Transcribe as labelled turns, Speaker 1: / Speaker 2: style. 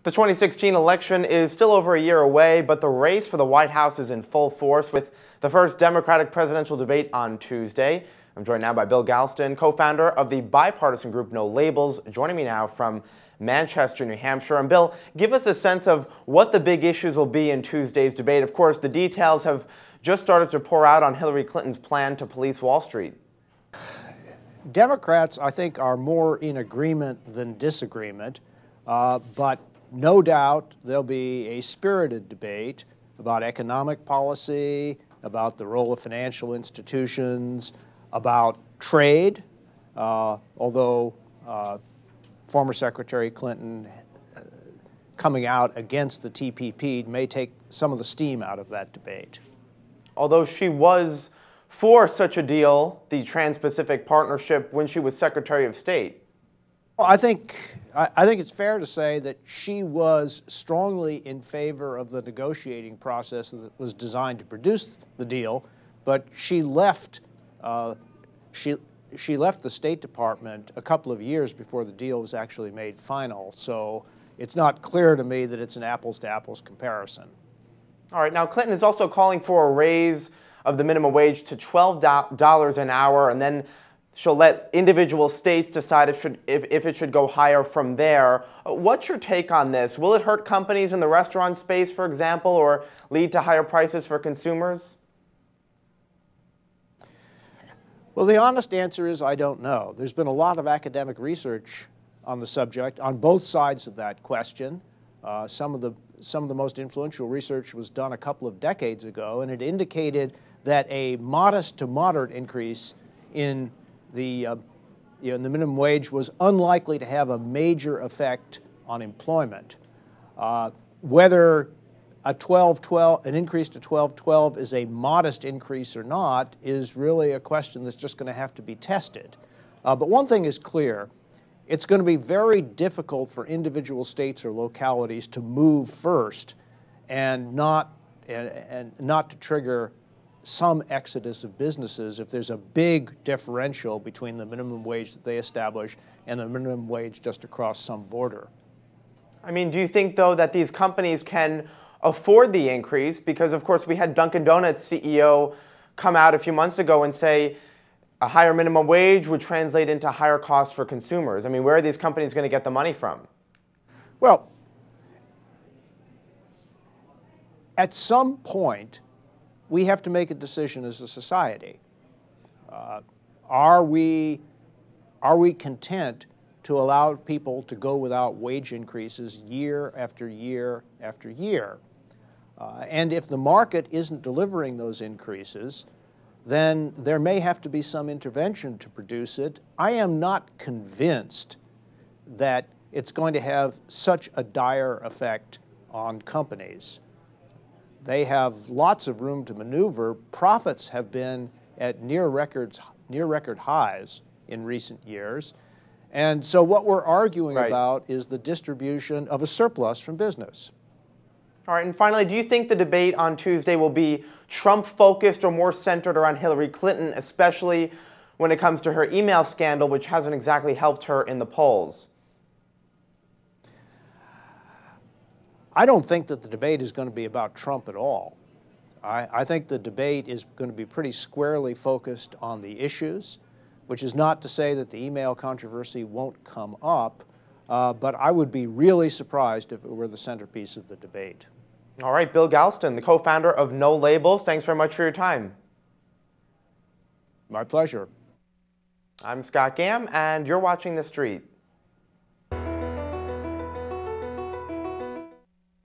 Speaker 1: The 2016 election is still over a year away, but the race for the White House is in full force with the first Democratic presidential debate on Tuesday. I'm joined now by Bill Galston, co-founder of the bipartisan group No Labels, joining me now from Manchester, New Hampshire. And Bill, give us a sense of what the big issues will be in Tuesday's debate. Of course, the details have just started to pour out on Hillary Clinton's plan to police Wall Street.
Speaker 2: Democrats, I think, are more in agreement than disagreement, but no doubt there'll be a spirited debate about economic policy, about the role of financial institutions, about trade, although former Secretary Clinton coming out against the TPP may take some of the steam out of that debate.
Speaker 1: Although she was for such a deal, the Trans-Pacific Partnership, when she was Secretary of State.
Speaker 2: Well, I think it's fair to say that she was strongly in favor of the negotiating process that was designed to produce the deal, but she left she left the State Department a couple of years before the deal was actually made final. So it's not clear to me that it's an apples-to-apples comparison.
Speaker 1: All right, now Clinton is also calling for a raise of the minimum wage to $12 an hour, and then she'll let individual states decide if it should go higher from there. What's your take on this? Will it hurt companies in the restaurant space, for example, or lead to higher prices for consumers?
Speaker 2: Well, the honest answer is I don't know. There's been a lot of academic research on the subject on both sides of that question. Some of the most influential research was done a couple of decades ago, and it indicated that a modest to moderate increase in the minimum wage was unlikely to have a major effect on employment. Whether an increase to 12.12 is a modest increase or not is really a question that's just going to have to be tested. But one thing is clear. It's going to be very difficult for individual states or localities to move first and not to trigger some exodus of businesses if there's a big differential between the minimum wage that they establish and the minimum wage just across some border.
Speaker 1: I mean, do you think, though, that these companies can afford the increase? Because, of course, we had Dunkin' Donuts CEO come out a few months ago and say a higher minimum wage would translate into higher costs for consumers. I mean, where are these companies going to get the money from?
Speaker 2: Well, at some point, we have to make a decision as a society. Are we content to allow people to go without wage increases year after year after year? And if the market isn't delivering those increases, then there may have to be some intervention to produce it. I am not convinced that it's going to have such a dire effect on companies. They have lots of room to maneuver. Profits have been at near record highs in recent years. And so what we're arguing about is the distribution of a surplus from business.
Speaker 1: All right, and finally, do you think the debate on Tuesday will be Trump-focused or more centered around Hillary Clinton, especially when it comes to her email scandal, which hasn't exactly helped her in the polls?
Speaker 2: I don't think that the debate is going to be about Trump at all. I think the debate is going to be pretty squarely focused on the issues, which is not to say that the email controversy won't come up, but I would be really surprised if it were the centerpiece of the debate.
Speaker 1: All right, Bill Galston, the co-founder of No Labels, thanks very much for your time.
Speaker 2: My pleasure.
Speaker 1: I'm Scott Gamm, and you're watching The Street.